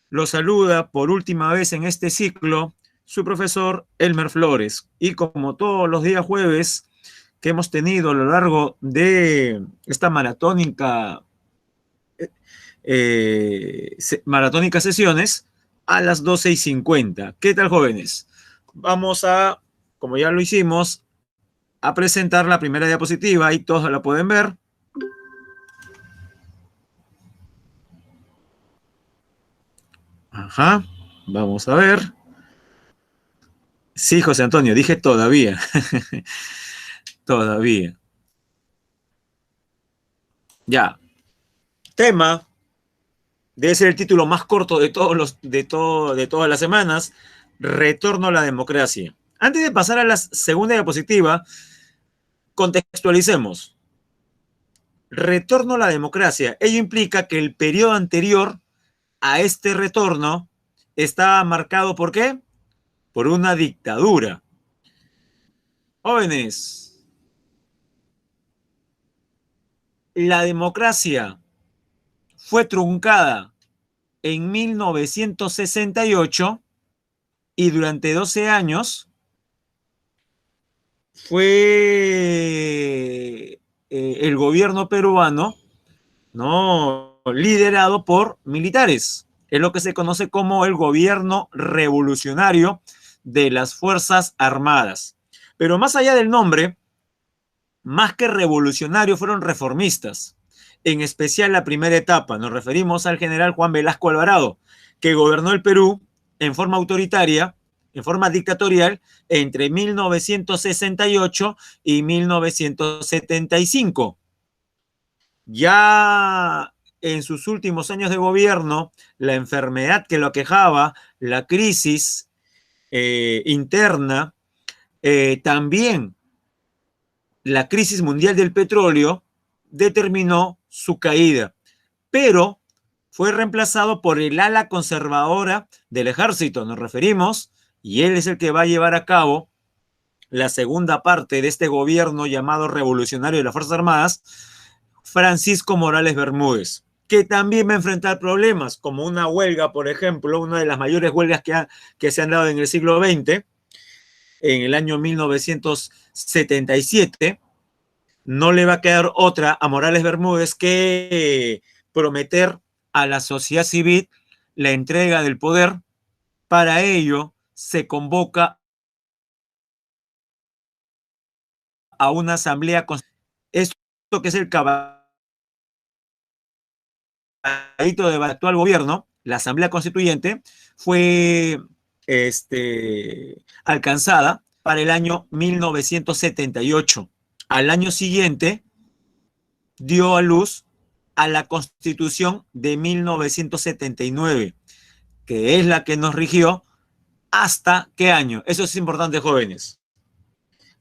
Lo saluda por última vez en este ciclo su profesor Elmer Flores. Y como todos los días jueves que hemos tenido a lo largo de esta maratónica sesiones, a las 12:50. ¿Qué tal, jóvenes? Vamos a, como ya lo hicimos, a presentar la primera diapositiva y todos la pueden ver. Ajá, vamos a ver. Sí, José Antonio, dije todavía. Todavía. Ya. Tema. Debe ser el título más corto de todas las semanas. Retorno a la democracia. Antes de pasar a la segunda diapositiva, contextualicemos. Retorno a la democracia. Ello implica que el periodo anterior a este retorno estaba marcado ¿por qué? Por una dictadura. Jóvenes, la democracia fue truncada en 1968 y durante 12 años fue el gobierno peruano, ¿no?, liderado por militares. Es lo que se conoce como el gobierno revolucionario de las Fuerzas Armadas. Pero más allá del nombre, más que revolucionarios, fueron reformistas. En especial la primera etapa. Nos referimos al general Juan Velasco Alvarado, que gobernó el Perú en forma autoritaria, en forma dictatorial, entre 1968 y 1975. Ya en sus últimos años de gobierno, la enfermedad que lo aquejaba, la crisis interna, también la crisis mundial del petróleo, determinó su caída, pero fue reemplazado por el ala conservadora del ejército, nos referimos, y él es el que va a llevar a cabo la segunda parte de este gobierno llamado revolucionario de las Fuerzas Armadas, Francisco Morales Bermúdez, que también va a enfrentar problemas, como una huelga, por ejemplo, una de las mayores huelgas que se han dado en el siglo XX, en el año 1977. No le va a quedar otra a Morales Bermúdez que prometer a la sociedad civil la entrega del poder. Para ello se convoca a una asamblea constituyente. Esto que es el caballito del actual gobierno, la asamblea constituyente, fue alcanzada para el año 1978. Al año siguiente dio a luz a la Constitución de 1979, que es la que nos rigió hasta ¿qué año? Eso es importante, jóvenes.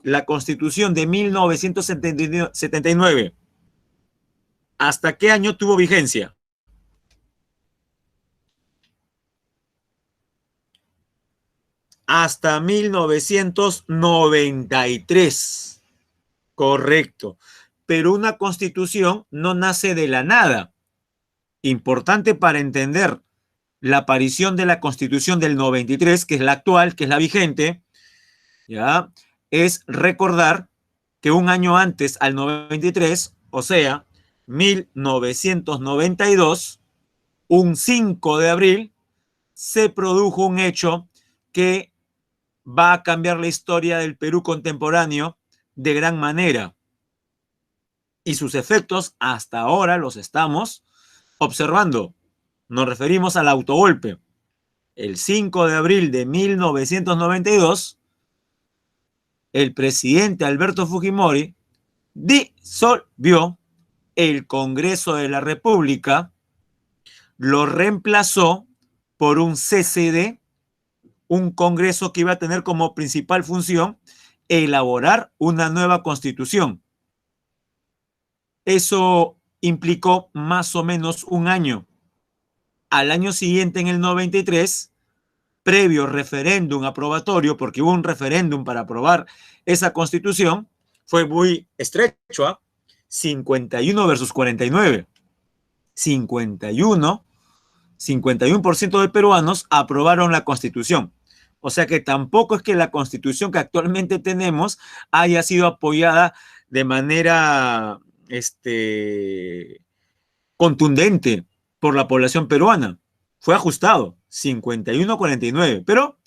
La Constitución de 1979, ¿hasta qué año tuvo vigencia? Hasta 1993. Correcto. Pero una constitución no nace de la nada. Importante para entender la aparición de la Constitución del 93, que es la actual, que es la vigente, ¿ya?, es recordar que un año antes al 93, o sea, 1992, un 5 de abril, se produjo un hecho que va a cambiar la historia del Perú contemporáneo de gran manera. Y sus efectos hasta ahora los estamos observando. Nos referimos al autogolpe. El 5 de abril de 1992, el presidente Alberto Fujimori disolvió el Congreso de la República, lo reemplazó por un CCD, un Congreso que iba a tener como principal función elaborar una nueva constitución. Eso implicó más o menos un año. Al año siguiente, en el 93, previo referéndum aprobatorio, porque hubo un referéndum para aprobar esa constitución, fue muy estrecho, ¿eh? 51 versus 49. 51 51% de peruanos aprobaron la Constitución. O sea que tampoco es que la Constitución que actualmente tenemos haya sido apoyada de manera contundente por la población peruana. Fue ajustado, 51-49. Pero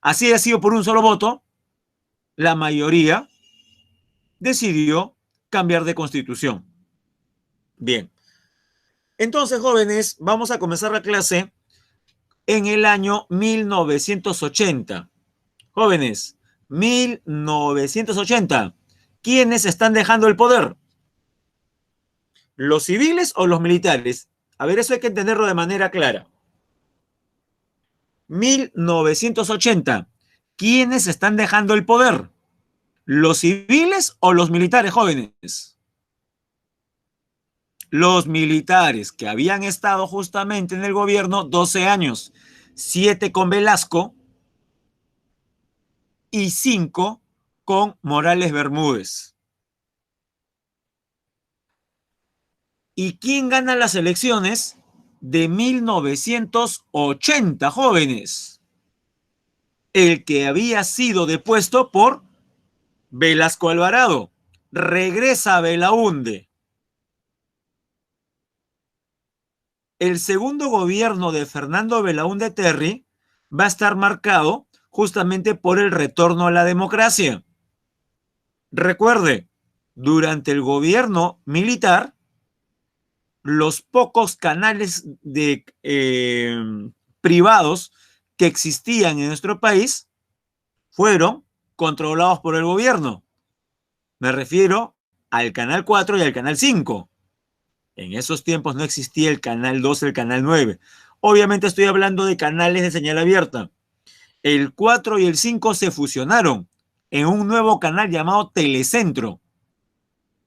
así ha sido por un solo voto, la mayoría decidió cambiar de constitución. Bien. Entonces, jóvenes, vamos a comenzar la clase en el año 1980. Jóvenes, 1980. ¿Quiénes están dejando el poder? ¿Los civiles o los militares? A ver, eso hay que entenderlo de manera clara. 1980. ¿Quiénes están dejando el poder? ¿Los civiles o los militares, jóvenes? Los militares que habían estado justamente en el gobierno 12 años, 7 con Velasco y 5 con Morales Bermúdez. ¿Y quién gana las elecciones de 1980, jóvenes? El que había sido depuesto por Velasco Alvarado. Regresa a Belaúnde. El segundo gobierno de Fernando Belaúnde Terry va a estar marcado justamente por el retorno a la democracia. Recuerde, durante el gobierno militar, los pocos canales privados que existían en nuestro país fueron controlados por el gobierno. Me refiero al Canal 4 y al Canal 5. En esos tiempos no existía el Canal 2, el Canal 9. Obviamente estoy hablando de canales de señal abierta. El 4 y el 5 se fusionaron en un nuevo canal llamado Telecentro.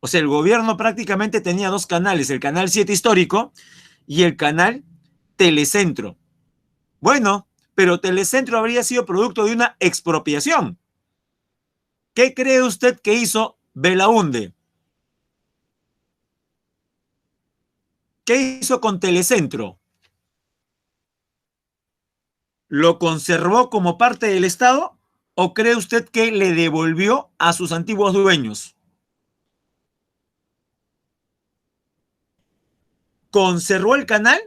O sea, el gobierno prácticamente tenía dos canales, el Canal 7 histórico y el Canal Telecentro. Bueno, pero Telecentro habría sido producto de una expropiación. ¿Qué cree usted que hizo Belaúnde? ¿Qué hizo con Telecentro? ¿Lo conservó como parte del Estado o cree usted que le devolvió a sus antiguos dueños? ¿Conservó el canal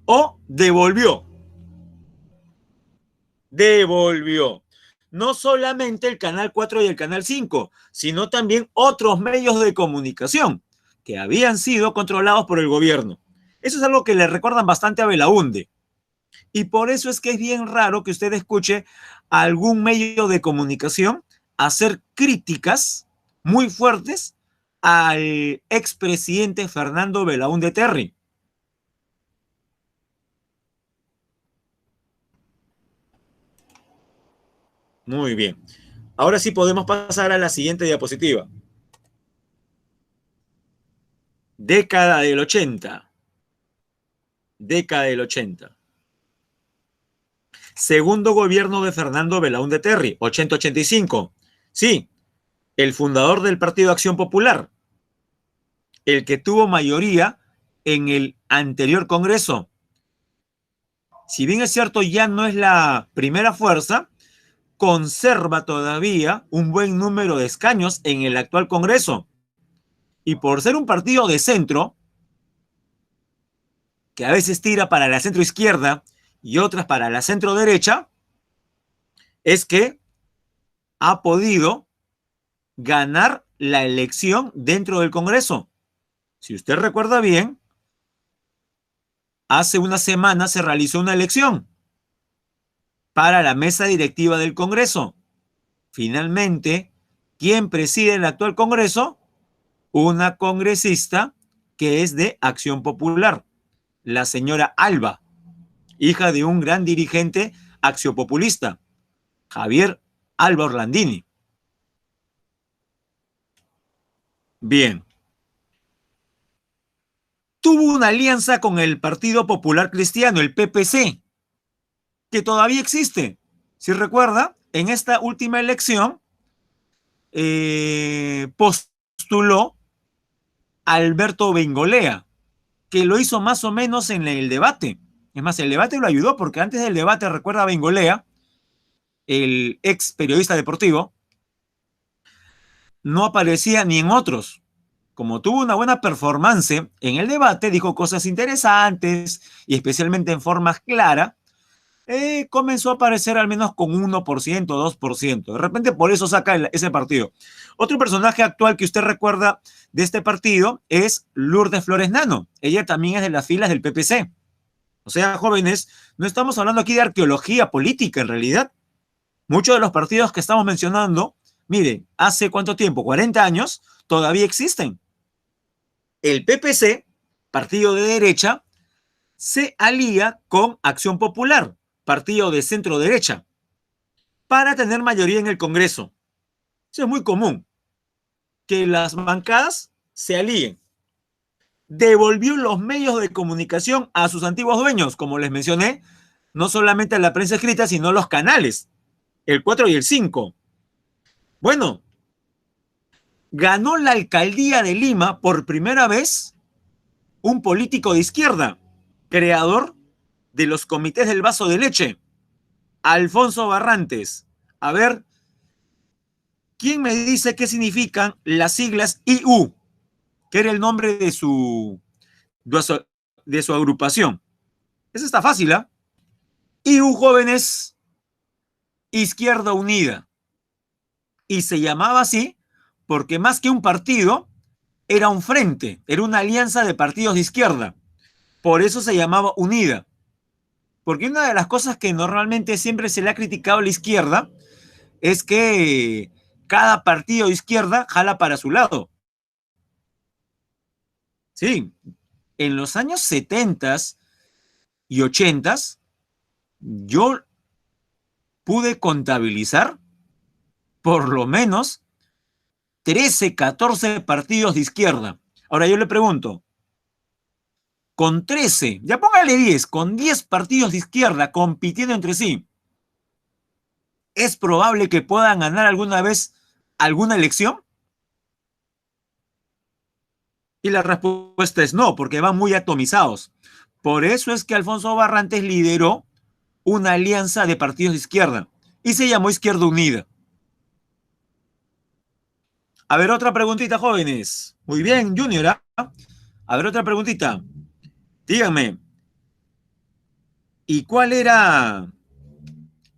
o devolvió? Devolvió. No solamente el Canal 4 y el Canal 5, sino también otros medios de comunicación que habían sido controlados por el gobierno. Eso es algo que le recuerdan bastante a Belaúnde. Y por eso es que es bien raro que usted escuche a algún medio de comunicación hacer críticas muy fuertes al expresidente Fernando Belaúnde Terry. Muy bien. Ahora sí podemos pasar a la siguiente diapositiva. Década del 80. Década del 80. Segundo gobierno de Fernando Belaúnde Terry, 80-85. Sí, el fundador del Partido Acción Popular, el que tuvo mayoría en el anterior Congreso. Si bien es cierto, ya no es la primera fuerza, conserva todavía un buen número de escaños en el actual Congreso. Y por ser un partido de centro, que a veces tira para la centro izquierda y otras para la centro derecha, es que ha podido ganar la elección dentro del Congreso. Si usted recuerda bien, hace una semana se realizó una elección para la mesa directiva del Congreso. Finalmente, ¿quién preside el actual Congreso? Una congresista que es de Acción Popular, la señora Alba, hija de un gran dirigente axiopopulista, Javier Alba Orlandini. Bien. Tuvo una alianza con el Partido Popular Cristiano, el PPC, que todavía existe. Si recuerda, en esta última elección postuló a Alberto Bengolea, que lo hizo más o menos en el debate. Es más, el debate lo ayudó porque antes del debate, recuerda a Bengolea, el ex periodista deportivo, no aparecía ni en otros. Como tuvo una buena performance en el debate, dijo cosas interesantes y especialmente en forma clara, comenzó a aparecer al menos con 1%, 2%. De repente por eso saca ese partido. Otro personaje actual que usted recuerda de este partido es Lourdes Flores Nano. Ella también es de las filas del PPC. O sea, jóvenes, no estamos hablando aquí de arqueología política en realidad. Muchos de los partidos que estamos mencionando, miren, hace cuánto tiempo, 40 años, todavía existen. El PPC, partido de derecha, se alía con Acción Popular, partido de centro derecha, para tener mayoría en el Congreso. Eso es muy común, que las bancadas se alíen. Devolvió los medios de comunicación a sus antiguos dueños, como les mencioné, no solamente a la prensa escrita, sino los canales, el 4 y el 5. Bueno, ganó la alcaldía de Lima por primera vez un político de izquierda, creador de los comités del vaso de leche, Alfonso Barrantes. A ver, ¿quién me dice qué significan las siglas IU? Que era el nombre de su agrupación. Eso está fácil, ¿ah? IU, jóvenes, Izquierda Unida. Y se llamaba así porque más que un partido, era un frente, era una alianza de partidos de izquierda. Por eso se llamaba Unida. Porque una de las cosas que normalmente siempre se le ha criticado a la izquierda es que cada partido de izquierda jala para su lado. Sí, en los años 70 y 80 yo pude contabilizar por lo menos 13, 14 partidos de izquierda. Ahora yo le pregunto, con 13, ya póngale 10, con 10 partidos de izquierda compitiendo entre sí, ¿es probable que puedan ganar alguna vez alguna elección? Y la respuesta es no, porque van muy atomizados. Por eso es que Alfonso Barrantes lideró una alianza de partidos de izquierda y se llamó Izquierda Unida. A ver, otra preguntita, jóvenes. Muy bien, Junior. ¿Ah? A ver, otra preguntita. Díganme, ¿y cuál era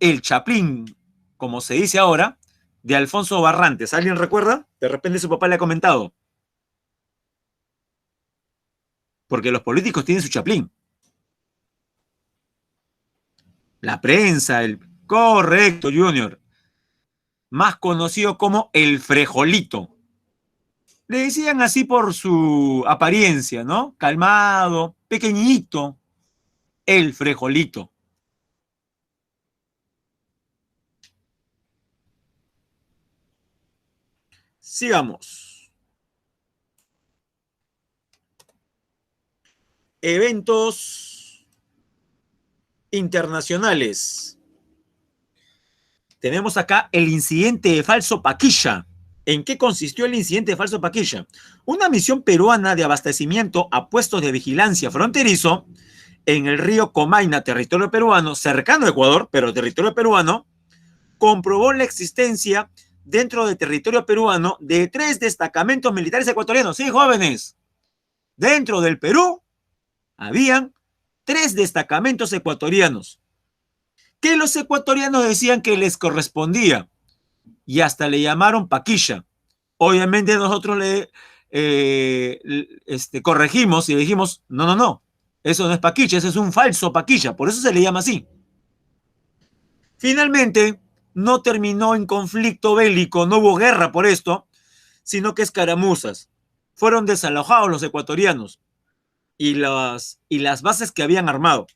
el chaplín, como se dice ahora, de Alfonso Barrantes? ¿Alguien recuerda? De repente su papá le ha comentado. Porque los políticos tienen su chaplín. La prensa, el... Correcto, Junior. Más conocido como el Frejolito. Le decían así por su apariencia, ¿no? Calmado, pequeñito, el Frejolito. Sigamos. Eventos internacionales. Tenemos acá el incidente de Falso Paquilla. ¿En qué consistió el incidente de Falso Paquilla? Una misión peruana de abastecimiento a puestos de vigilancia fronterizo en el río Comaina, territorio peruano, cercano a Ecuador, pero territorio peruano, comprobó la existencia dentro del territorio peruano de 3 destacamentos militares ecuatorianos. Sí, jóvenes, dentro del Perú habían 3 destacamentos ecuatorianos que los ecuatorianos decían que les correspondía y hasta le llamaron Paquilla. Obviamente nosotros le corregimos y le dijimos, no, no, no, eso no es Paquilla, ese es un falso Paquilla, por eso se le llama así. Finalmente, no terminó en conflicto bélico, no hubo guerra por esto, sino que escaramuzas. Fueron desalojados los ecuatorianos y las bases que habían armado.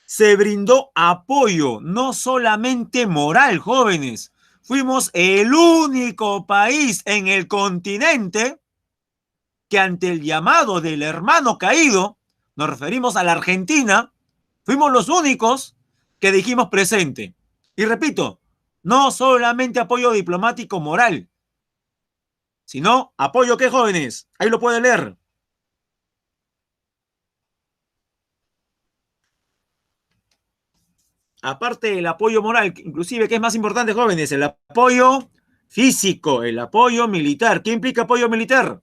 Se brindó apoyo, no solamente moral, jóvenes. Fuimos el único país en el continente que ante el llamado del hermano caído, nos referimos a la Argentina, fuimos los únicos que dijimos presente. Y repito, no solamente apoyo diplomático moral, sino apoyo, ¿qué, jóvenes? Ahí lo pueden leer. aparte del apoyo moral, inclusive, ¿qué es más importante, jóvenes? El apoyo físico, el apoyo militar. ¿Qué implica apoyo militar?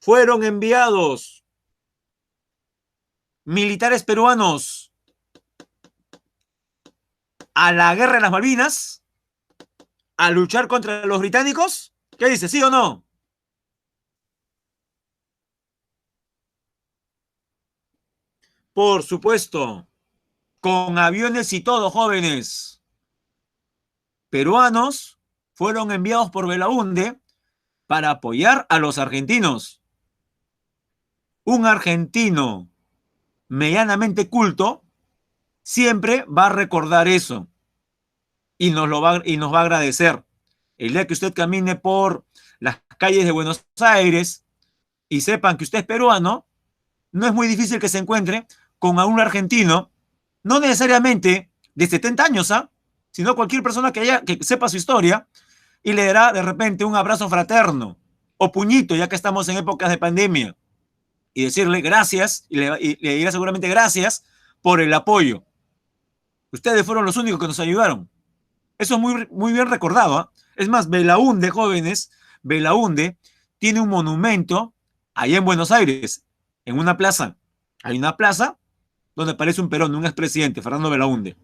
Fueron enviados militares peruanos a la guerra de las Malvinas a luchar contra los británicos. ¿Qué dice? ¿Sí o no? Por supuesto, con aviones y todo, jóvenes. Peruanos fueron enviados por Belaunde para apoyar a los argentinos. Un argentino medianamente culto siempre va a recordar eso y nos va a agradecer. El día que usted camine por las calles de Buenos Aires y sepan que usted es peruano, no es muy difícil que se encuentre con a un argentino, no necesariamente de 70 años, ¿ah? Sino cualquier persona que sepa su historia y le dará de repente un abrazo fraterno o puñito, ya que estamos en épocas de pandemia, y decirle gracias, y le dirá seguramente gracias por el apoyo. Ustedes fueron los únicos que nos ayudaron. Eso es muy, muy bien recordado, ¿eh? Es más, Belaunde, jóvenes, Belaunde tiene un monumento allá en Buenos Aires, en una plaza. Hay una plaza donde aparece un Perón, un expresidente, Fernando Belaunde.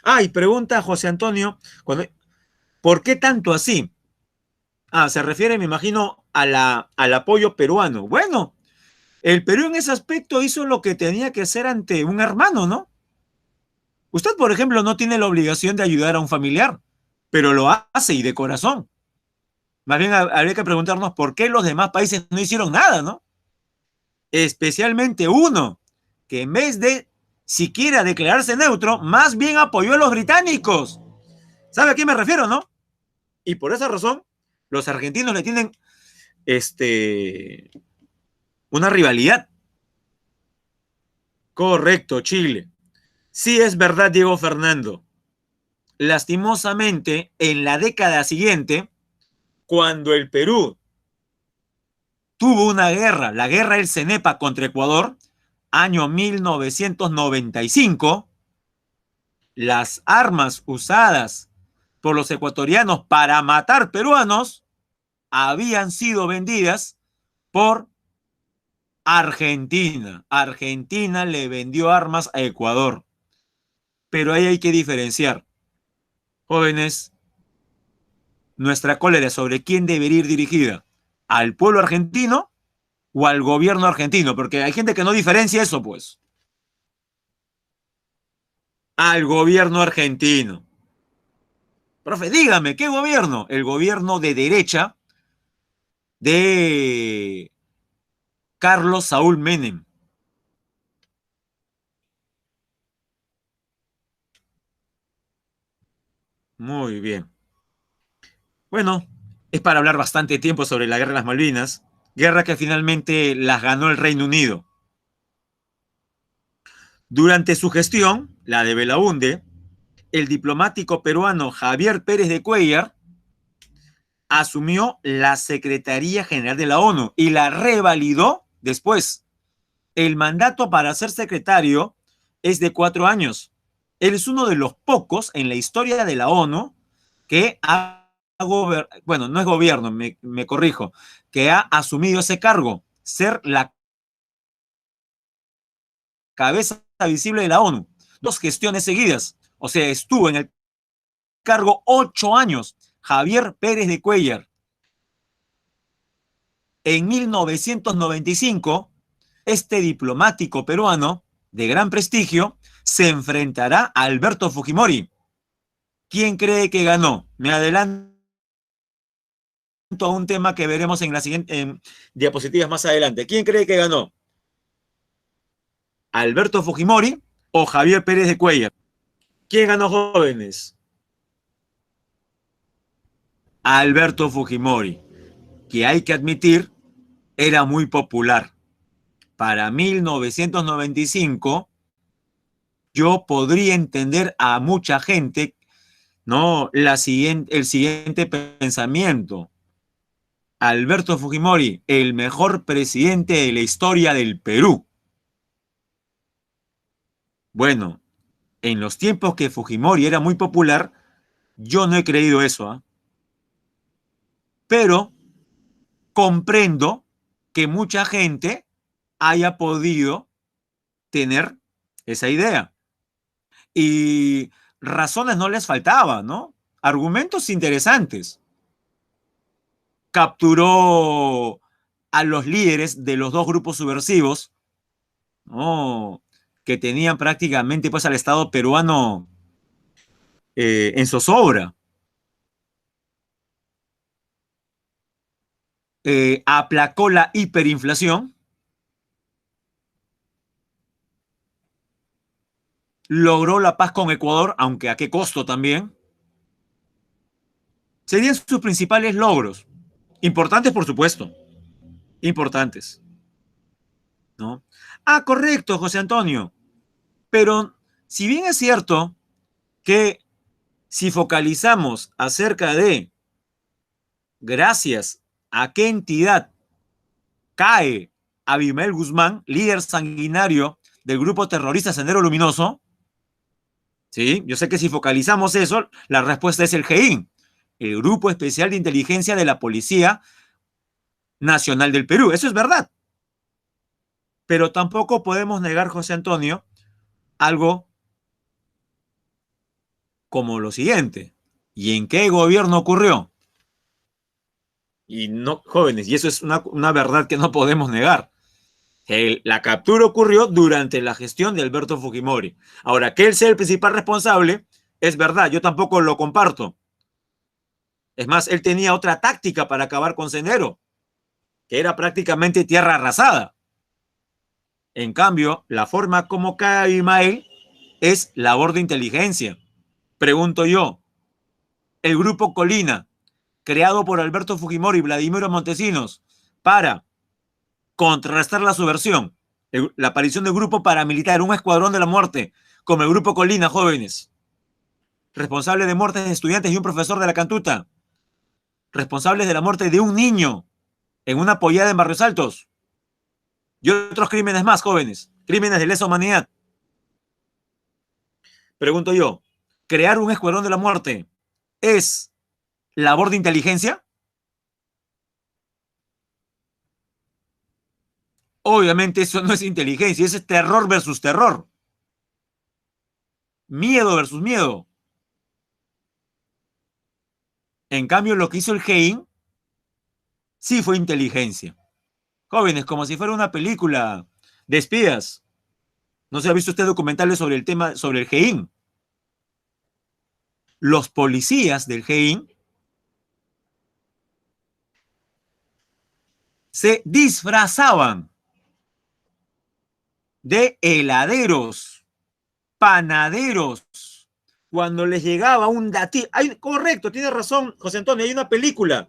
Ah, y pregunta José Antonio, ¿por qué tanto así? Ah, se refiere, me imagino, al apoyo peruano. Bueno, el Perú en ese aspecto hizo lo que tenía que hacer ante un hermano, ¿no? Usted, por ejemplo, no tiene la obligación de ayudar a un familiar, pero lo hace y de corazón. Más bien habría que preguntarnos por qué los demás países no hicieron nada, ¿no? Especialmente uno, que en vez de siquiera declararse neutro, más bien apoyó a los británicos. ¿Sabe a qué me refiero, no? Y por esa razón, los argentinos le tienen una rivalidad. Correcto, Chile. Sí es verdad, Diego Fernando. Lastimosamente, en la década siguiente, cuando el Perú tuvo una guerra, la guerra del Cenepa contra Ecuador, año 1995, las armas usadas por los ecuatorianos para matar peruanos habían sido vendidas por Argentina. Argentina le vendió armas a Ecuador. Pero ahí hay que diferenciar. Jóvenes, nuestra cólera sobre quién debería ir dirigida, al pueblo argentino o al gobierno argentino, porque hay gente que no diferencia eso, pues. Al gobierno argentino. Profe, dígame, ¿qué gobierno? El gobierno de derecha de Carlos Saúl Menem. Muy bien. Bueno, es para hablar bastante tiempo sobre la guerra de las Malvinas, guerra que finalmente las ganó el Reino Unido. Durante su gestión, la de Belaunde, el diplomático peruano Javier Pérez de Cuellar asumió la Secretaría General de la ONU y la revalidó después. El mandato para ser secretario es de 4 años. Él es uno de los pocos en la historia de la ONU que bueno, no es gobierno, me corrijo, que ha asumido ese cargo, ser la cabeza visible de la ONU. 2 gestiones seguidas. O sea, estuvo en el cargo 8 años. Javier Pérez de Cuellar. En 1995, este diplomático peruano de gran prestigio se enfrentará a Alberto Fujimori. ¿Quién cree que ganó? Me adelanto a un tema que veremos en la siguiente diapositivas más adelante. ¿Quién cree que ganó? ¿Alberto Fujimori o Javier Pérez de Cuellar? ¿Quién ganó, jóvenes? Alberto Fujimori, que hay que admitir era muy popular. Para 1995, yo podría entender a mucha gente, ¿no? El siguiente pensamiento. Alberto Fujimori, el mejor presidente de la historia del Perú. Bueno, en los tiempos que Fujimori era muy popular, yo no he creído eso, ¿eh? Pero comprendo que mucha gente haya podido tener esa idea. Y razones no les faltaban, ¿no? Argumentos interesantes. Capturó a los líderes de los dos grupos subversivos, ¿no? Que tenían prácticamente pues al Estado peruano en zozobra. Aplacó la hiperinflación, logró la paz con Ecuador, aunque a qué costo también. Serían sus principales logros. Importantes, por supuesto. Importantes, ¿no? Ah, correcto, José Antonio. Pero si bien es cierto que si focalizamos acerca de gracias a qué entidad cae Abimael Guzmán, líder sanguinario del grupo terrorista Sendero Luminoso, ¿sí? Yo sé que si focalizamos eso, la respuesta es el GEIN, el Grupo Especial de Inteligencia de la Policía Nacional del Perú. Eso es verdad. Pero tampoco podemos negar, José Antonio, algo como lo siguiente. ¿Y en qué gobierno ocurrió? Y no, jóvenes, y eso es una verdad que no podemos negar. La captura ocurrió durante la gestión de Alberto Fujimori. Ahora, que él sea el principal responsable, es verdad, yo tampoco lo comparto. Es más, él tenía otra táctica para acabar con Sendero, que era prácticamente tierra arrasada. En cambio, la forma como cae Abimael es labor de inteligencia. Pregunto yo, el grupo Colina, creado por Alberto Fujimori y Vladimiro Montesinos, para contrarrestar la subversión, la aparición del grupo paramilitar, un escuadrón de la muerte, como el grupo Colina, jóvenes, responsable de muertes de estudiantes y un profesor de la Cantuta, responsables de la muerte de un niño en una pollada en Barrios Altos, y otros crímenes más, jóvenes, crímenes de lesa humanidad. Pregunto yo, ¿crear un escuadrón de la muerte es labor de inteligencia? Obviamente eso no es inteligencia, eso es terror versus terror. Miedo versus miedo. En cambio, lo que hizo el GEIN sí fue inteligencia. Jóvenes, como si fuera una película de espías. ¿No se ha visto usted documentales sobre el tema, sobre el GEIN? Los policías del GEIN se disfrazaban de heladeros, panaderos, cuando les llegaba un datillo. Correcto, tiene razón, José Antonio, hay una película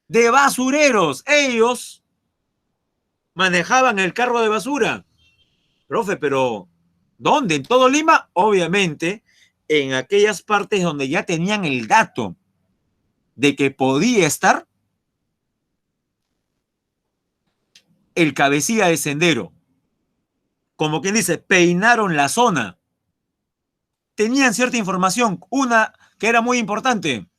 de basureros. Ellos manejaban el carro de basura. Profe, pero ¿dónde? ¿En todo Lima? Obviamente, en aquellas partes donde ya tenían el dato de que podía estar el cabecilla de Sendero. Como quien dice, peinaron la zona. Tenían cierta información, una que era muy importante,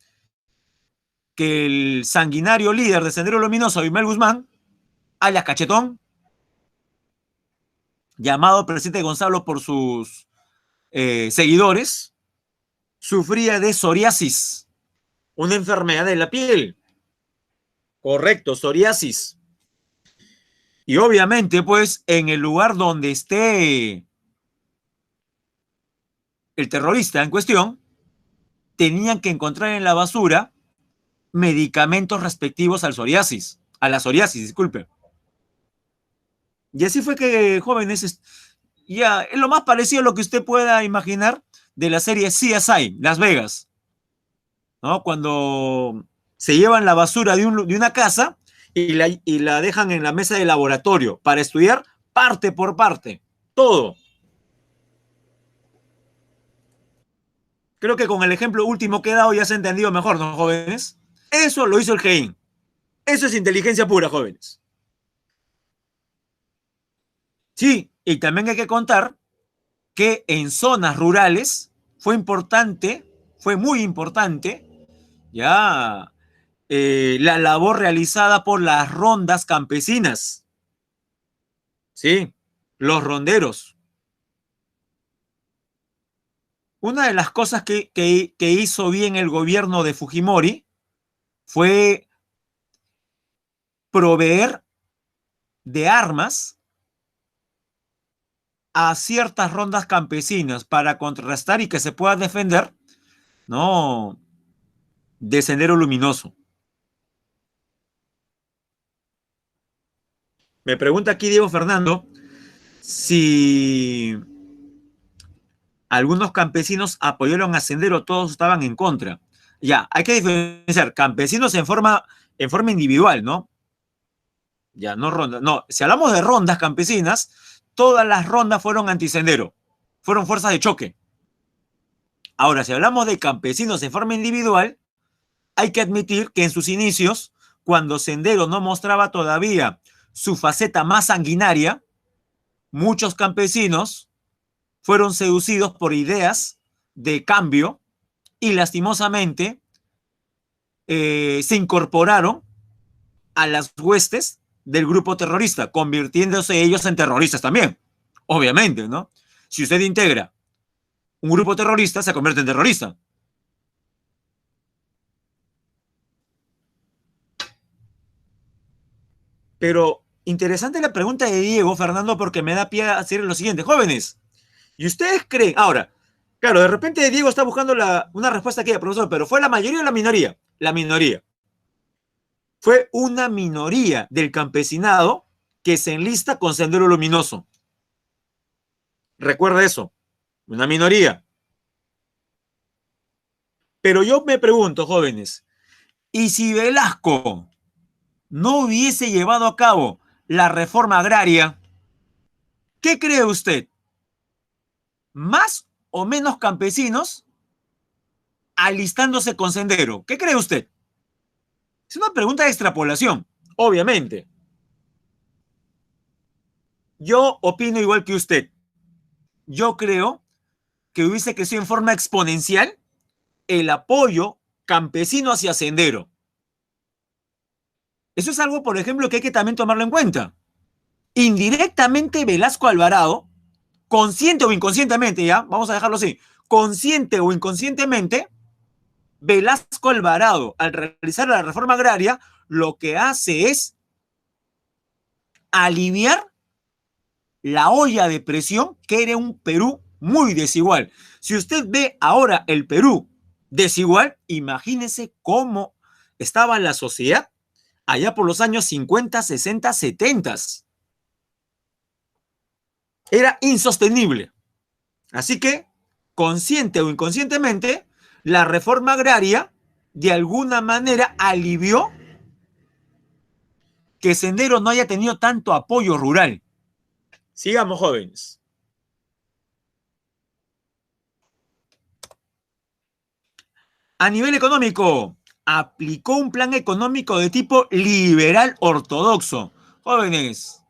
que el sanguinario líder de Sendero Luminoso, Abimael Guzmán, alias Cachetón, llamado presidente Gonzalo por sus seguidores, sufría de psoriasis, una enfermedad de la piel. Correcto, psoriasis. Y obviamente, pues, en el lugar donde esté el terrorista en cuestión, tenían que encontrar en la basura medicamentos respectivos al psoriasis, a la psoriasis, disculpe. Y así fue que, jóvenes, ya es lo más parecido a lo que usted pueda imaginar de la serie CSI, Las Vegas, ¿no? Cuando se llevan la basura de una casa y la dejan en la mesa de laboratorio para estudiar parte por parte, todo. Creo que con el ejemplo último que he dado ya se ha entendido mejor, ¿no, jóvenes? Eso lo hizo el GEIN. Eso es inteligencia pura, jóvenes. Sí, y también hay que contar que en zonas rurales fue importante, fue muy importante, ya, la labor realizada por las rondas campesinas, ¿sí? Los ronderos. Una de las cosas que hizo bien el gobierno de Fujimori fue proveer de armas a ciertas rondas campesinas para contrarrestar y que se pueda defender, ¿no? De Sendero Luminoso. Me pregunta aquí Diego Fernando si algunos campesinos apoyaron a Sendero, todos estaban en contra. Ya, hay que diferenciar campesinos en forma individual, ¿no? Ya, no rondas. No, si hablamos de rondas campesinas, todas las rondas fueron antisendero, fueron fuerzas de choque. Ahora, si hablamos de campesinos en forma individual, hay que admitir que en sus inicios, cuando Sendero no mostraba todavía su faceta más sanguinaria, muchos campesinos fueron seducidos por ideas de cambio y lastimosamente se incorporaron a las huestes del grupo terrorista, convirtiéndose ellos en terroristas también, obviamente, ¿no? Si usted integra un grupo terrorista, se convierte en terrorista. Pero interesante la pregunta de Diego, Fernando, porque me da pie a hacer lo siguiente. Jóvenes, ¿y ustedes creen? Ahora, claro, de repente Diego está buscando una respuesta aquí, profesor, pero ¿fue la mayoría o la minoría? La minoría. Fue una minoría del campesinado que se enlista con Sendero Luminoso. Recuerda eso, una minoría. Pero yo me pregunto, jóvenes, ¿y si Velasco no hubiese llevado a cabo la reforma agraria, qué cree usted? ¿Más o menos campesinos alistándose con Sendero? ¿Qué cree usted? Es una pregunta de extrapolación, obviamente. Yo opino igual que usted. Yo creo que hubiese crecido en forma exponencial el apoyo campesino hacia Sendero. Eso es algo, por ejemplo, que hay que también tomarlo en cuenta. Indirectamente, Velasco Alvarado, consciente o inconscientemente, ya, vamos a dejarlo así, consciente o inconscientemente, Velasco Alvarado, al realizar la reforma agraria, lo que hace es aliviar la olla de presión que era un Perú muy desigual. Si usted ve ahora el Perú desigual, imagínese cómo estaba la sociedad allá por los años 50, 60, 70. Era insostenible. Así que, consciente o inconscientemente, la reforma agraria de alguna manera alivió que Sendero no haya tenido tanto apoyo rural. Sigamos, jóvenes. A nivel económico, aplicó un plan económico de tipo liberal ortodoxo. Jóvenes,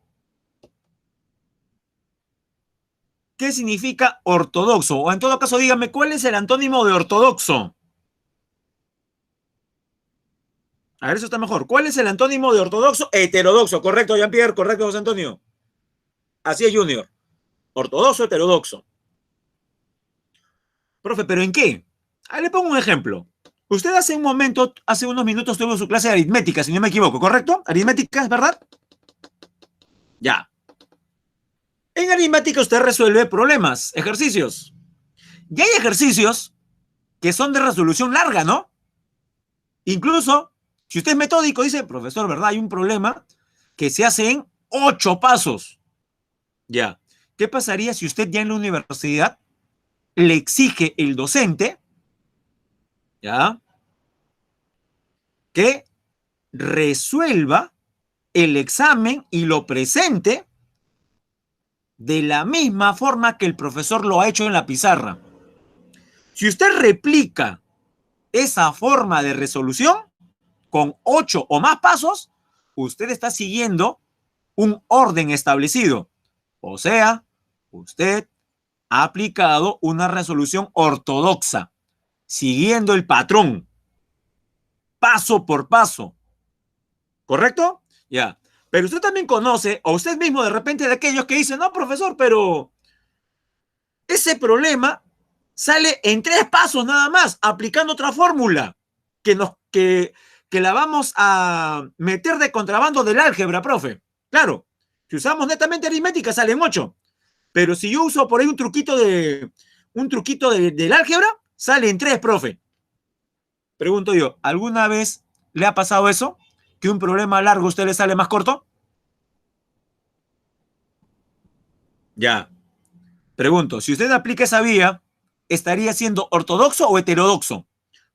¿qué significa ortodoxo? O en todo caso, díganme, ¿cuál es el antónimo de ortodoxo? A ver, eso está mejor. ¿Cuál es el antónimo de ortodoxo? Heterodoxo, correcto, Jean-Pierre, correcto, José Antonio. Así es, Junior. Ortodoxo, heterodoxo. Profe, ¿pero en qué? Ahí le pongo un ejemplo. Usted hace un momento, hace unos minutos tuvo su clase de aritmética, si no me equivoco, ¿correcto? Aritmética, ¿es verdad? Ya. En aritmética usted resuelve problemas, ejercicios. Y hay ejercicios que son de resolución larga, ¿no? Incluso, si usted es metódico, dice, profesor, ¿verdad? Hay un problema que se hace en 8 pasos. Ya. ¿Qué pasaría si usted ya en la universidad le exige el docente, ya, que resuelva el examen y lo presente de la misma forma que el profesor lo ha hecho en la pizarra? Si usted replica esa forma de resolución con 8 o más pasos, usted está siguiendo un orden establecido. O sea, usted ha aplicado una resolución ortodoxa, siguiendo el patrón, paso por paso. ¿Correcto? Ya. Pero usted también conoce, o usted mismo de repente de aquellos que dicen, no, profesor, pero ese problema sale en 3 pasos nada más, aplicando otra fórmula que la vamos a meter de contrabando del álgebra, profe. Claro, si usamos netamente aritmética salen 8. Pero si yo uso por ahí del álgebra, sale en 3, profe. Pregunto yo, ¿alguna vez le ha pasado eso? ¿Que un problema largo a usted le sale más corto? Ya. Pregunto, si usted aplica esa vía, ¿estaría siendo ortodoxo o heterodoxo?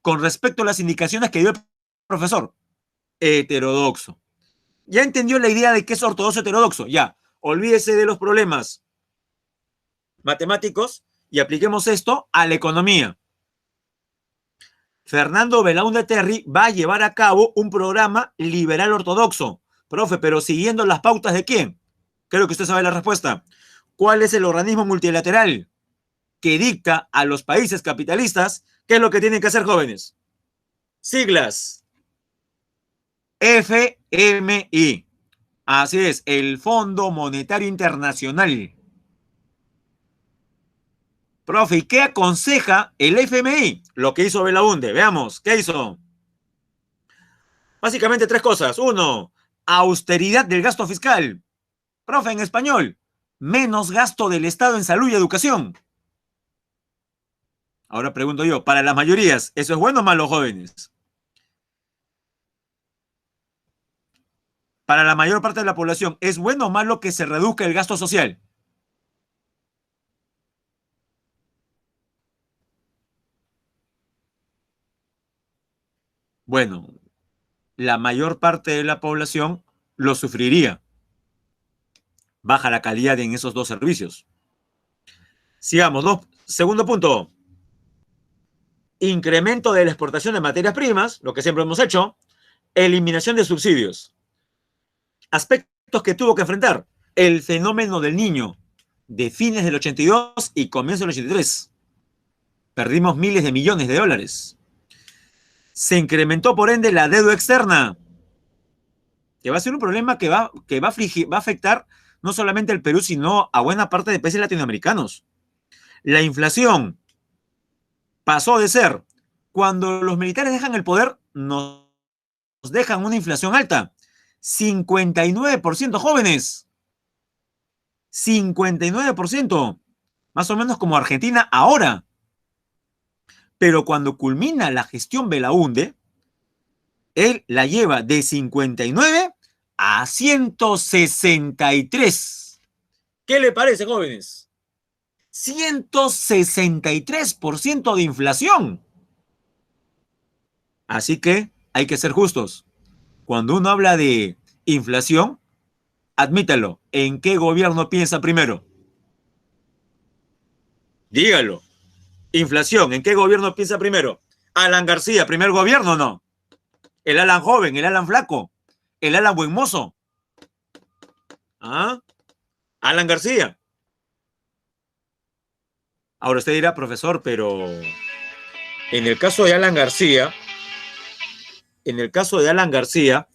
Con respecto a las indicaciones que dio el profesor. Heterodoxo. ¿Ya entendió la idea de qué es ortodoxo heterodoxo? Ya. Olvídese de los problemas matemáticos y apliquemos esto a la economía. Fernando Belaúnde Terry va a llevar a cabo un programa liberal ortodoxo. Profe, pero siguiendo las pautas de quién? Creo que usted sabe la respuesta. ¿Cuál es el organismo multilateral que dicta a los países capitalistas qué es lo que tienen que hacer, jóvenes? Siglas. FMI. Así es, el Fondo Monetario Internacional. Profe, ¿y qué aconseja el FMI? Lo que hizo Belaúnde. Veamos, ¿qué hizo? Básicamente 3 cosas. 1, austeridad del gasto fiscal. Profe, en español, menos gasto del Estado en salud y educación. Ahora pregunto yo, para las mayorías, ¿eso es bueno o malo, jóvenes? Para la mayor parte de la población, ¿es bueno o malo que se reduzca el gasto social? Bueno, la mayor parte de la población lo sufriría. Baja la calidad en esos 2 servicios. Sigamos. Segundo punto. Incremento de la exportación de materias primas, lo que siempre hemos hecho. Eliminación de subsidios. Aspectos que tuvo que enfrentar. El fenómeno del niño de fines del 82 y comienzo del 83. Perdimos miles de millones de dólares. Se incrementó, por ende, la deuda externa, que va a ser un problema que va a afectar no solamente al Perú, sino a buena parte de países latinoamericanos. La inflación pasó de ser, cuando los militares dejan el poder, nos dejan una inflación alta. 59%, jóvenes. 59%. Más o menos como Argentina ahora. Pero cuando culmina la gestión Belaúnde, él la lleva de 59 a 163. ¿Qué le parece, jóvenes? 163% de inflación. Así que hay que ser justos. Cuando uno habla de inflación, admítalo, ¿en qué gobierno piensa primero? Dígalo. Inflación, ¿en qué gobierno piensa primero? Alan García, primer gobierno, ¿no? El Alan joven, el Alan flaco, el Alan buen mozo. ¿Ah? Alan García. Ahora usted dirá, profesor, pero en el caso de Alan García, en el caso de Alan García,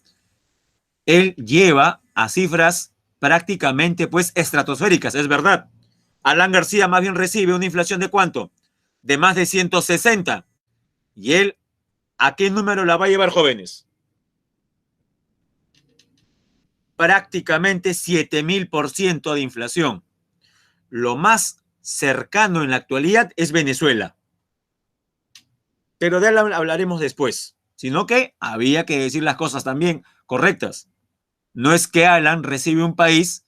él lleva a cifras prácticamente pues estratosféricas, es verdad. Alan García más bien recibe una inflación de ¿cuánto? De más de 160. ¿Y él a qué número la va a llevar, jóvenes? Prácticamente 7000% de inflación. Lo más cercano en la actualidad es Venezuela. Pero de él hablaremos después. Sino que había que decir las cosas también correctas. No es que Alan recibe un país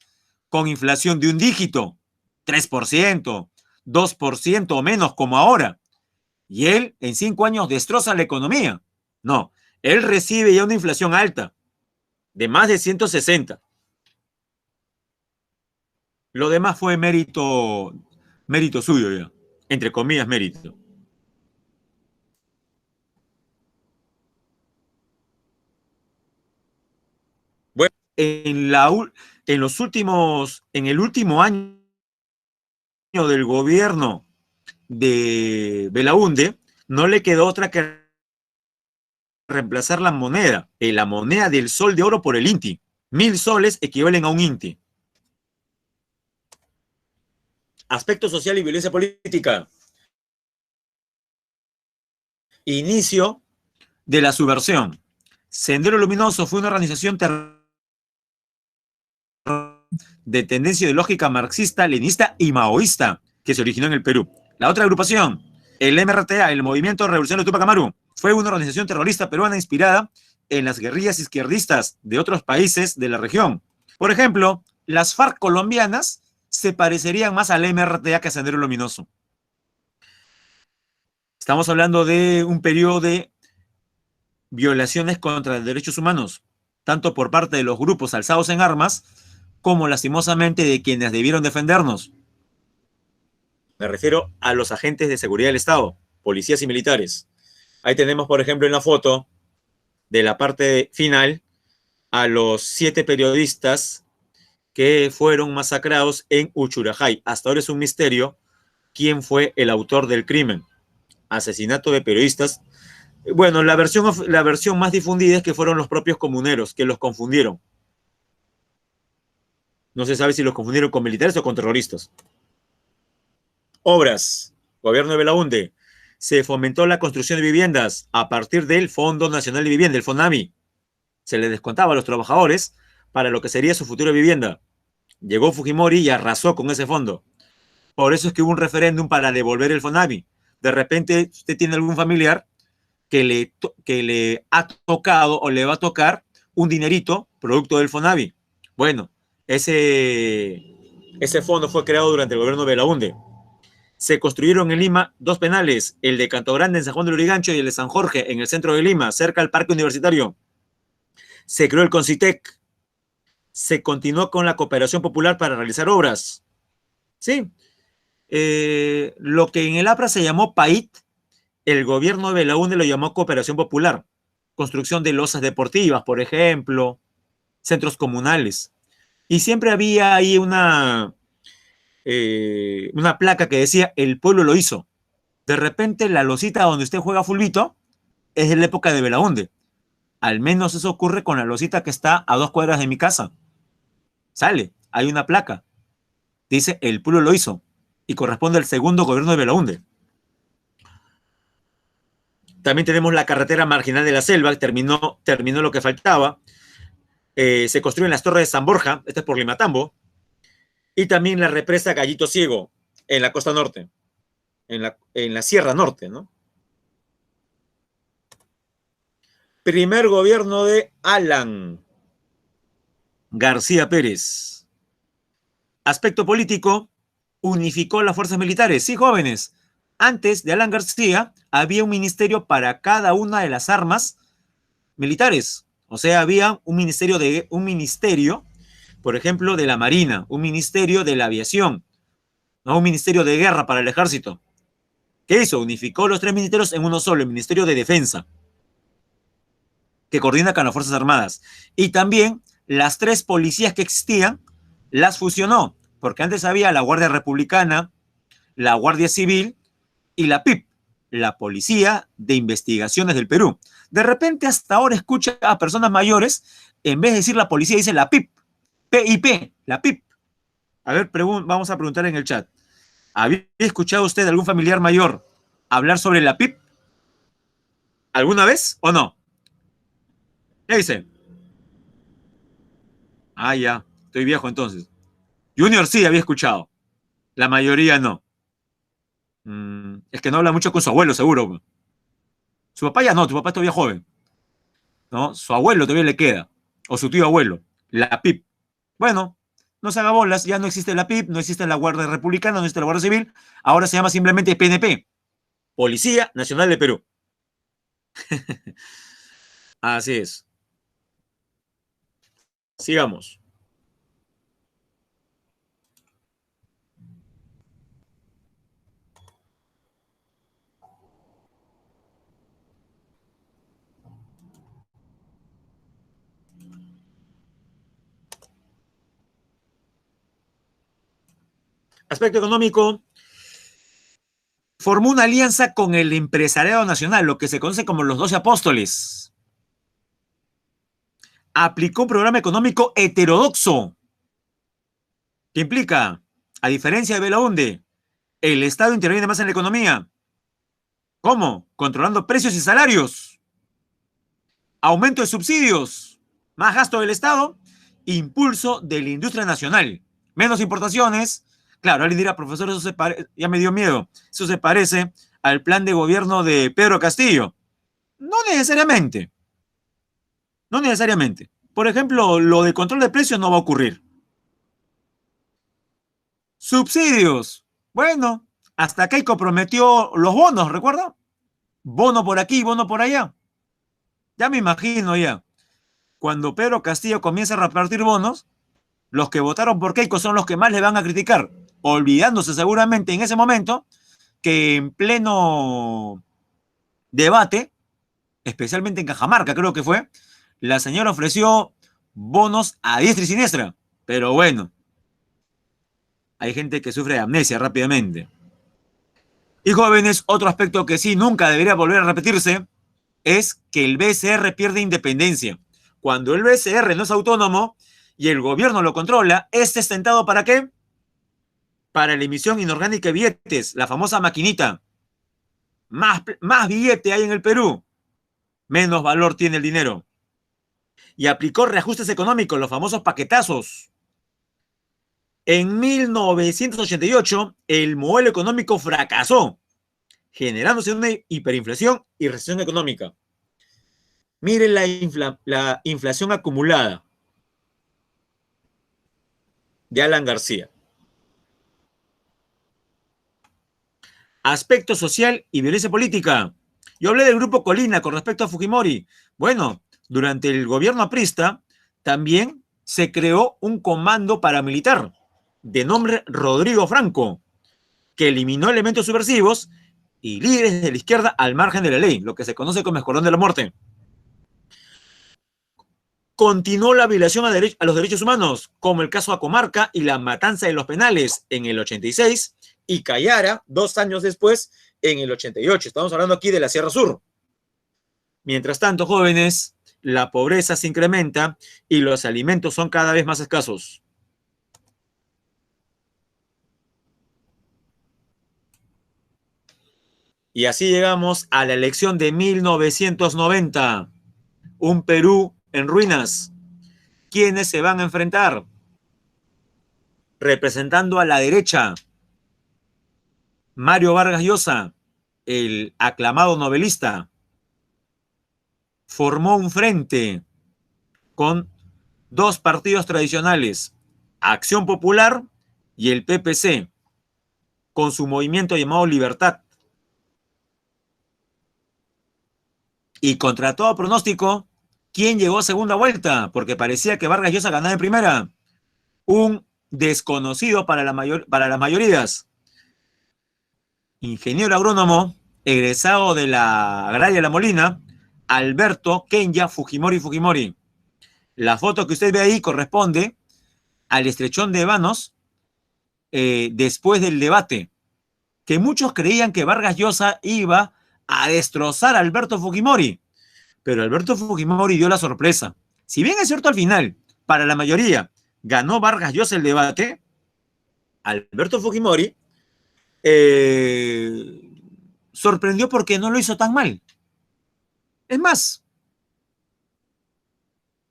con inflación de un dígito, 3%, 2% o menos como ahora. Y él en 5 años destroza la economía. No, él recibe ya una inflación alta, de más de 160. Lo demás fue mérito suyo ya, entre comillas mérito. Bueno, en el último año del gobierno de Belaúnde, no le quedó otra que reemplazar la moneda del sol de oro por el INTI. 1.000 soles equivalen a un INTI. Aspecto social y violencia política. Inicio de la subversión. Sendero Luminoso fue una organización de tendencia ideológica marxista, leninista y maoísta que se originó en el Perú. La otra agrupación, el MRTA, el Movimiento Revolucionario Tupac Amaru, fue una organización terrorista peruana inspirada en las guerrillas izquierdistas de otros países de la región. Por ejemplo, las FARC colombianas se parecerían más al MRTA que a Sendero Luminoso. Estamos hablando de un periodo de violaciones contra los derechos humanos, tanto por parte de los grupos alzados en armas, como lastimosamente de quienes debieron defendernos. Me refiero a los agentes de seguridad del Estado, policías y militares. Ahí tenemos, por ejemplo, en la foto de la parte final a los 7 periodistas que fueron masacrados en Uchurajay. Hasta ahora es un misterio quién fue el autor del crimen. Asesinato de periodistas. Bueno, la versión más difundida es que fueron los propios comuneros que los confundieron. No se sabe si los confundieron con militares o con terroristas. Obras. Gobierno de Belaúnde. Se fomentó la construcción de viviendas a partir del Fondo Nacional de Vivienda, el FONAVI. Se le descontaba a los trabajadores para lo que sería su futura vivienda. Llegó Fujimori y arrasó con ese fondo. Por eso es que hubo un referéndum para devolver el FONAVI. De repente, usted tiene algún familiar que le ha tocado o le va a tocar un dinerito producto del FONAVI. Bueno, ese fondo fue creado durante el gobierno de Belaúnde. Se construyeron en Lima 2 penales, el de Canto Grande en San Juan de Lurigancho y el de San Jorge en el centro de Lima, cerca del Parque Universitario. Se creó el CONCITEC. Se continuó con la cooperación popular para realizar obras. Sí, lo que en el APRA se llamó PAIT, el gobierno de Belaúnde lo llamó cooperación popular. Construcción de losas deportivas, por ejemplo, centros comunales. Y siempre había ahí una placa que decía, el pueblo lo hizo. De repente, la losita donde usted juega fulbito es de la época de Belaúnde. Al menos eso ocurre con la losita que está a 2 cuadras de mi casa. Sale, hay una placa. Dice, el pueblo lo hizo. Y corresponde al segundo gobierno de Belaúnde. También tenemos la carretera marginal de la selva, terminó lo que faltaba. Se construyen las torres de San Borja, este es por Limatambo, y también la represa Gallito Ciego, en la costa norte, en la Sierra Norte, ¿no? Primer gobierno de Alan García Pérez. Aspecto político, unificó las fuerzas militares. Sí, jóvenes. Antes de Alan García, había un ministerio para cada una de las armas militares. O sea, había un ministerio, por ejemplo, de la Marina, un ministerio de la aviación, ¿no? Un ministerio de guerra para el ejército. ¿Qué hizo? Unificó los 3 ministerios en uno solo, el Ministerio de Defensa, que coordina con las Fuerzas Armadas. Y también las 3 policías que existían, las fusionó, porque antes había la Guardia Republicana, la Guardia Civil y la PIP, la Policía de Investigaciones del Perú. De repente hasta ahora escucha a personas mayores, en vez de decir la policía, dice la PIP, PIP, la PIP. A ver, vamos a preguntar en el chat. ¿Había escuchado usted a algún familiar mayor hablar sobre la PIP alguna vez o no? ¿Qué dice? Ah, ya, estoy viejo entonces. Junior sí había escuchado, la mayoría no. Es que no habla mucho con su abuelo, seguro. Su papá ya no, tu papá es todavía joven, ¿no? Su abuelo todavía le queda, o su tío abuelo, la PIP. Bueno, no se haga bolas, ya no existe la PIP, no existe la Guardia Republicana, no existe la Guardia Civil, ahora se llama simplemente PNP, Policía Nacional de Perú. Así es. Sigamos. Aspecto económico, formó una alianza con el empresariado nacional, lo que se conoce como los 12 apóstoles. Aplicó un programa económico heterodoxo, que implica, a diferencia de Belaunde, el Estado interviene más en la economía. ¿Cómo? Controlando precios y salarios. Aumento de subsidios, más gasto del Estado, impulso de la industria nacional, menos importaciones. Claro, alguien dirá, profesor, ya me dio miedo. Eso se parece al plan de gobierno de Pedro Castillo. No necesariamente, no necesariamente. Por ejemplo, lo de control de precios no va a ocurrir. Subsidios. Bueno, hasta Keiko prometió los bonos, ¿recuerda? Bono por aquí, bono por allá. Ya me imagino ya. Cuando Pedro Castillo comienza a repartir bonos, los que votaron por Keiko son los que más le van a criticar, olvidándose seguramente en ese momento que en pleno debate, especialmente en Cajamarca creo que fue, la señora ofreció bonos a diestra y siniestra. Pero bueno, hay gente que sufre de amnesia rápidamente. Y jóvenes, otro aspecto que sí nunca debería volver a repetirse es que el BCR pierde independencia. Cuando el BCR no es autónomo y el gobierno lo controla, ¿este es tentado para qué? Para la emisión inorgánica de billetes, la famosa maquinita. Más billete hay en el Perú, menos valor tiene el dinero. Y aplicó reajustes económicos, los famosos paquetazos. En 1988, el modelo económico fracasó, generándose una hiperinflación y recesión económica. Miren la inflación acumulada de Alan García. Aspecto social y violencia política. Yo hablé del grupo Colina con respecto a Fujimori. Bueno, durante el gobierno aprista también se creó un comando paramilitar de nombre Rodrigo Franco, que eliminó elementos subversivos y líderes de la izquierda al margen de la ley, lo que se conoce como Escuadrón de la Muerte. Continuó la violación a los derechos humanos, como el caso Acomarca y la matanza de los penales en el 86 y Cayara 2 años después en el 88. Estamos hablando aquí de la Sierra Sur. Mientras tanto, jóvenes, la pobreza se incrementa y los alimentos son cada vez más escasos. Y así llegamos a la elección de 1990. Un Perú en ruinas. ¿Quiénes se van a enfrentar? Representando a la derecha, Mario Vargas Llosa, el aclamado novelista, formó un frente con 2 partidos tradicionales, Acción Popular y el PPC, con su movimiento llamado Libertad. Y contra todo pronóstico, ¿quién llegó a segunda vuelta? Porque parecía que Vargas Llosa ganaba en primera. Un desconocido para las mayorías. Ingeniero agrónomo, egresado de la Agraria La Molina, Alberto Kenya Fujimori. La foto que usted ve ahí corresponde al estrechón de Banos después del debate, que muchos creían que Vargas Llosa iba a destrozar a Alberto Fujimori, pero Alberto Fujimori dio la sorpresa. Si bien es cierto al final, para la mayoría, ganó Vargas Llosa el debate, Alberto Fujimori sorprendió porque no lo hizo tan mal. Es más,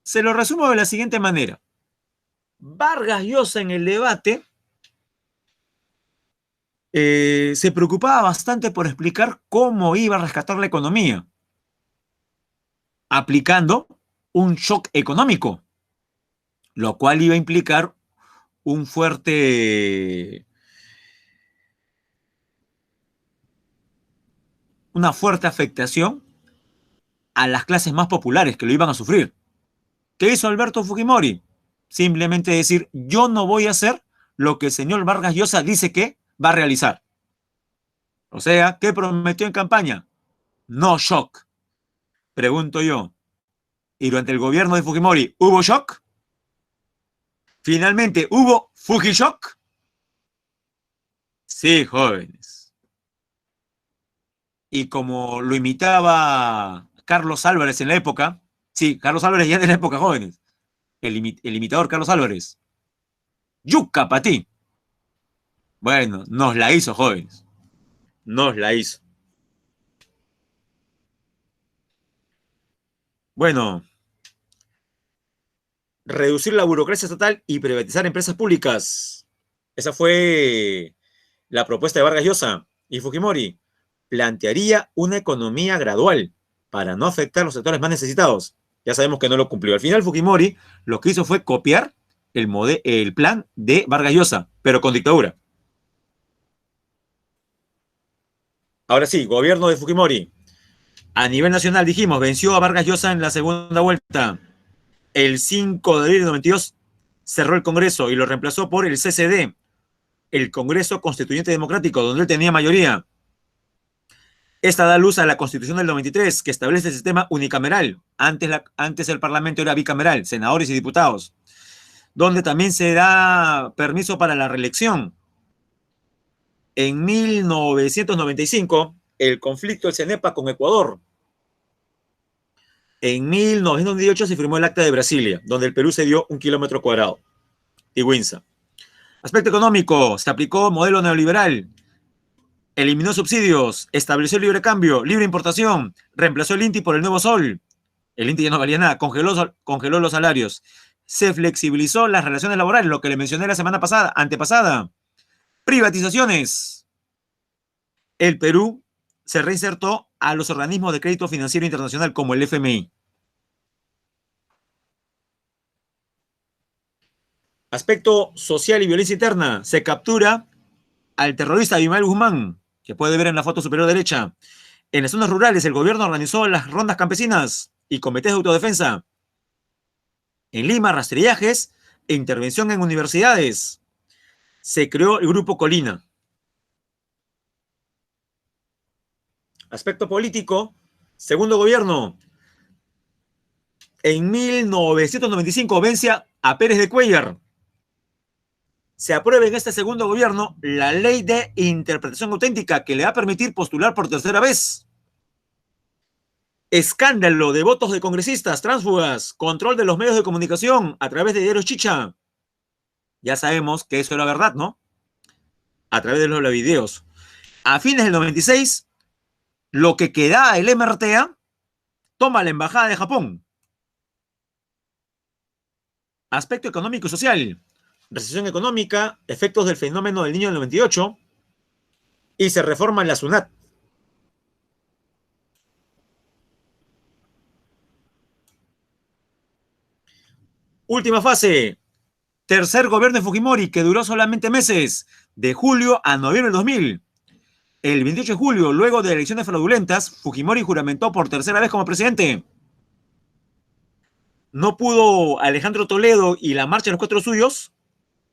se lo resumo de la siguiente manera. Vargas Llosa en el debate se preocupaba bastante por explicar cómo iba a rescatar la economía, aplicando un shock económico, lo cual iba a implicar un una fuerte afectación a las clases más populares que lo iban a sufrir. ¿Qué hizo Alberto Fujimori? Simplemente decir, yo no voy a hacer lo que el señor Vargas Llosa dice que va a realizar. O sea, ¿qué prometió en campaña? No shock. Pregunto yo, ¿y durante el gobierno de Fujimori hubo shock? ¿Finalmente hubo Fujishock? Sí, jóvenes. Y como lo imitaba Carlos Álvarez en la época, sí, Carlos Álvarez ya de la época, jóvenes, el imitador Carlos Álvarez, yuca para ti. Bueno, nos la hizo, jóvenes, nos la hizo. Bueno, reducir la burocracia estatal y privatizar empresas públicas. Esa fue la propuesta de Vargas Llosa y Fujimori. Plantearía una economía gradual para no afectar a los sectores más necesitados. Ya sabemos que no lo cumplió. Al final, Fujimori lo que hizo fue copiar el plan de Vargas Llosa, pero con dictadura. Ahora sí, gobierno de Fujimori. A nivel nacional, dijimos, venció a Vargas Llosa en la segunda vuelta. El 5 de abril de 92 cerró el Congreso y lo reemplazó por el CCD, el Congreso Constituyente Democrático, donde él tenía mayoría. Esta da luz a la Constitución del 93, que establece el sistema unicameral. Antes el Parlamento era bicameral, senadores y diputados, donde también se da permiso para la reelección. En 1995, el conflicto del CENEPA con Ecuador. En 1998 se firmó el Acta de Brasilia, donde el Perú cedió 1 km². Y Winsa. Aspecto económico, se aplicó modelo neoliberal, eliminó subsidios, estableció el libre cambio, libre importación, reemplazó el INTI por el nuevo sol. El INTI ya no valía nada, congeló los salarios. Se flexibilizó las relaciones laborales, lo que le mencioné la semana antepasada. Privatizaciones. El Perú se reinsertó a los organismos de crédito financiero internacional como el FMI. Aspecto social y violencia interna. Se captura al terrorista Abimael Guzmán, que puede ver en la foto superior derecha. En las zonas rurales, el gobierno organizó las rondas campesinas y comités de autodefensa. En Lima, rastrillajes e intervención en universidades. Se creó el Grupo Colina. Aspecto político, segundo gobierno. En 1995 vence a Pérez de Cuéllar. Se aprueba en este segundo gobierno la ley de interpretación auténtica que le va a permitir postular por tercera vez. Escándalo de votos de congresistas, tránsfugas, control de los medios de comunicación a través de diarios chicha. Ya sabemos que eso era verdad, ¿no? A través de los videos. A fines del 96, lo que queda el MRTA toma la embajada de Japón. Aspecto económico y social. Recesión económica, efectos del fenómeno del Niño del 98 y se reforma la SUNAT. Última fase. Tercer gobierno de Fujimori, que duró solamente meses, de julio a noviembre del 2000. El 28 de julio, luego de elecciones fraudulentas, Fujimori juramentó por tercera vez como presidente. No pudo Alejandro Toledo y la marcha de los cuatro suyos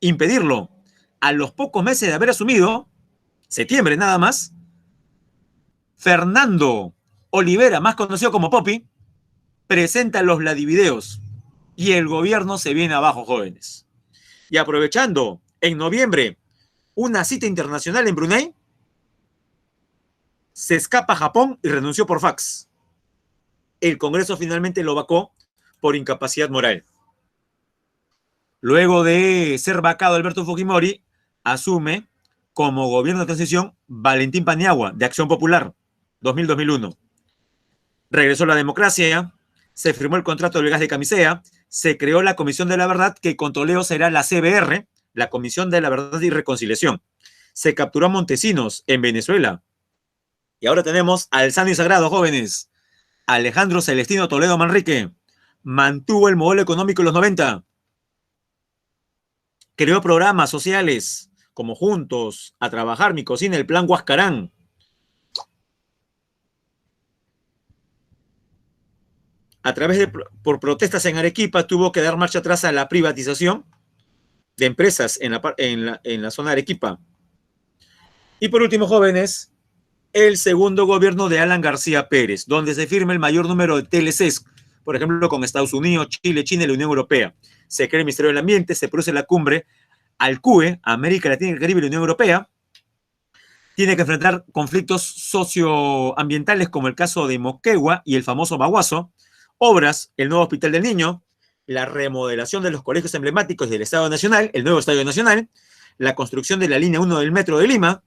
impedirlo. A los pocos meses de haber asumido, septiembre nada más, Fernando Olivera, más conocido como Poppy, presenta los Vladivideos y el gobierno se viene abajo, jóvenes. Y aprovechando, en noviembre, una cita internacional en Brunei, se escapa a Japón y renunció por fax. El Congreso finalmente lo vacó por incapacidad moral. Luego de ser vacado Alberto Fujimori, asume como gobierno de transición Valentín Paniagua, de Acción Popular, 2000-2001. Regresó la democracia, se firmó el contrato del gas de Camisea, se creó la Comisión de la Verdad, que con Toledo será la CBR, la Comisión de la Verdad y Reconciliación. Se capturó a Montesinos en Venezuela. Y ahora tenemos al sano y sagrado, jóvenes. Alejandro Celestino Toledo Manrique mantuvo el modelo económico en los 90. Creó programas sociales como Juntos, A Trabajar, Mi Cocina, el Plan Huascarán. A través de por protestas en Arequipa, tuvo que dar marcha atrás a la privatización de empresas en la zona de Arequipa. Y por último, jóvenes, el segundo gobierno de Alan García Pérez, donde se firma el mayor número de TLCs, por ejemplo, con Estados Unidos, Chile, China y la Unión Europea. Se crea el Ministerio del Ambiente, se produce la cumbre ALCUE, América Latina y el Caribe y la Unión Europea, tiene que enfrentar conflictos socioambientales como el caso de Moquegua y el famoso Baguazo, obras, el nuevo Hospital del Niño, la remodelación de los colegios emblemáticos del Estado Nacional, el nuevo Estadio Nacional, la construcción de la línea 1 del Metro de Lima,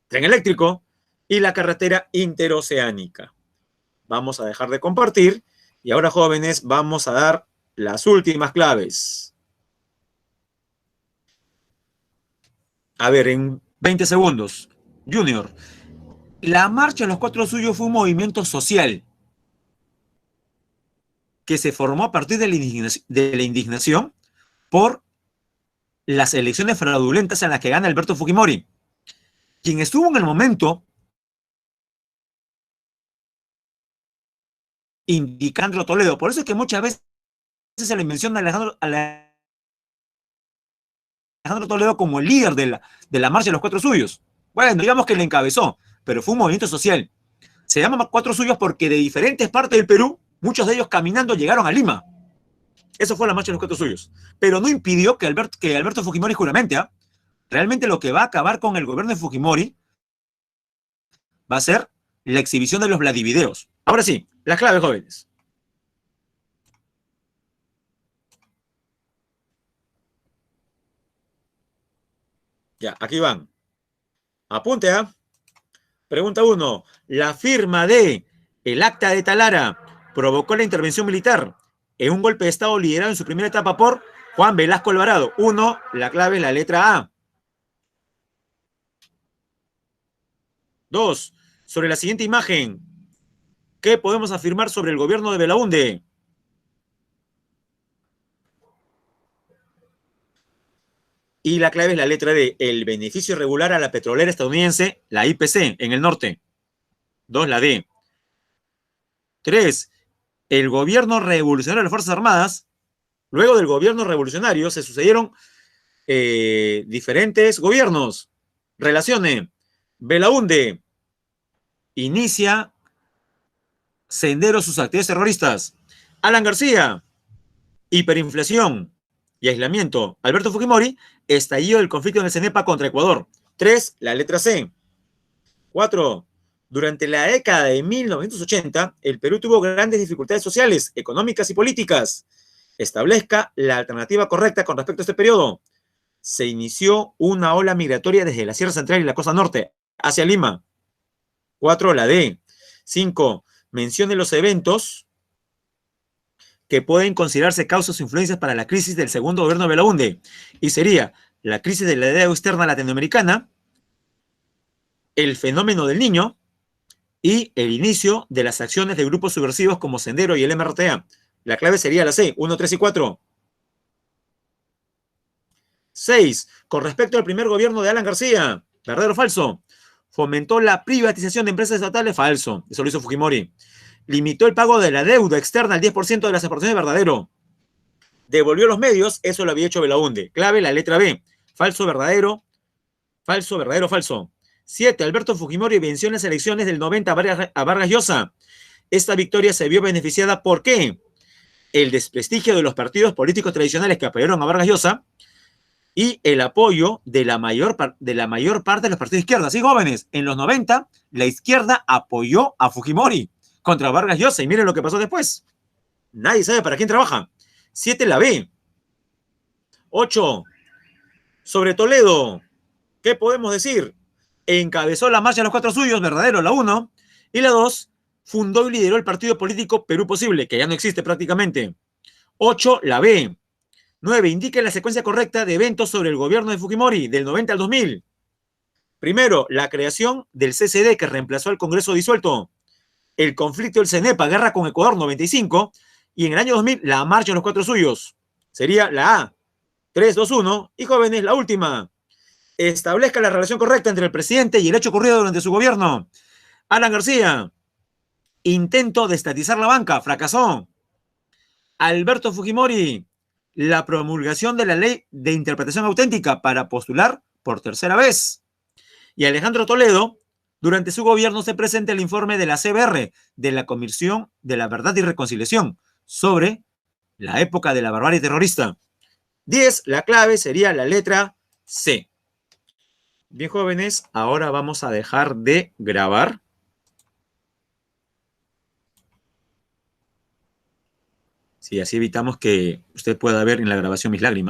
tren eléctrico y la carretera interoceánica. Vamos a dejar de compartir y ahora, jóvenes, vamos a dar las últimas claves. A ver, en 20 segundos. Junior, la Marcha de los Cuatro Suyos fue un movimiento social que se formó a partir de la indignación por las elecciones fraudulentas en las que gana Alberto Fujimori, quien estuvo en el momento indicando Toledo. Por eso es que muchas veces se le menciona a Alejandro Toledo como el líder de la Marcha de los Cuatro Suyos. Bueno, digamos que le encabezó, pero fue un movimiento social. Se llama Cuatro Suyos porque de diferentes partes del Perú, muchos de ellos caminando llegaron a Lima. Eso fue la Marcha de los Cuatro Suyos. Pero no impidió que Alberto Fujimori juramente, ¿eh? Realmente lo que va a acabar con el gobierno de Fujimori va a ser la exhibición de los Vladivideos. Ahora sí, las claves, jóvenes. Ya, aquí van. Apunte, ¿ah? Pregunta 1. La firma de el Acta de Talara provocó la intervención militar en un golpe de Estado liderado en su primera etapa por Juan Velasco Alvarado. 1. La clave es la letra A. 2. Sobre la siguiente imagen, ¿qué podemos afirmar sobre el gobierno de Belaúnde? Y la clave es la letra D. El beneficio regular a la petrolera estadounidense, la IPC, en el norte. 2. La D. 3. El gobierno revolucionario de las Fuerzas Armadas. Luego del gobierno revolucionario se sucedieron diferentes gobiernos. Relacione. Belaúnde inicia Sendero sus actividades terroristas. Alan García, hiperinflación y aislamiento. Alberto Fujimori, estallido del conflicto en el CENEPA contra Ecuador. 3. La letra C. 4. Durante la década de 1980, el Perú tuvo grandes dificultades sociales, económicas y políticas. Establezca la alternativa correcta con respecto a este periodo. Se inició una ola migratoria desde la Sierra Central y la Costa Norte hacia Lima. 4. La D. 5. Mencione los eventos que pueden considerarse causas o influencias para la crisis del segundo gobierno de Belaúnde. Y sería la crisis de la deuda externa latinoamericana, el fenómeno del Niño y el inicio de las acciones de grupos subversivos como Sendero y el MRTA. La clave sería la C, 1, 3 y 4. 6. Con respecto al primer gobierno de Alan García, ¿verdadero o falso? Fomentó la privatización de empresas estatales, falso. Eso lo hizo Fujimori. Limitó el pago de la deuda externa al 10% de las aportaciones, verdadero. Devolvió los medios, eso lo había hecho Belaúnde. Clave, la letra B. Falso, verdadero. Falso, verdadero, falso. 7. Alberto Fujimori venció en las elecciones del 90 a Vargas Llosa. Esta victoria se vio beneficiada ¿por qué? El desprestigio de los partidos políticos tradicionales que apoyaron a Vargas Llosa y el apoyo de la mayor parte de los partidos de izquierda. Sí, jóvenes, en los 90 la izquierda apoyó a Fujimori contra Vargas Llosa y miren lo que pasó después. Nadie sabe para quién trabaja. 7. La B. 8. Sobre Toledo, ¿qué podemos decir? Encabezó la Marcha de los Cuatro Suyos, verdadero, la 1. Y la 2, fundó y lideró el partido político Perú Posible, que ya no existe prácticamente. 8. La B. 9. Indique la secuencia correcta de eventos sobre el gobierno de Fujimori del 90 al 2000. Primero, la creación del CCD que reemplazó al Congreso disuelto. El conflicto del CENEPA, guerra con Ecuador, 95. Y en el año 2000, la Marcha de los Cuatro Suyos. Sería la A. 3, 2, 1. Y jóvenes, la última. Establezca la relación correcta entre el presidente y el hecho ocurrido durante su gobierno. Alan García. Intento de estatizar la banca. Fracasó. Alberto Fujimori. La promulgación de la ley de interpretación auténtica para postular por tercera vez. Y Alejandro Toledo, durante su gobierno se presenta el informe de la CBR, de la Comisión de la Verdad y Reconciliación, sobre la época de la barbarie terrorista. 10. La clave sería la letra C. Bien, jóvenes, ahora vamos a dejar de grabar. Sí, así evitamos que usted pueda ver en la grabación mis lágrimas.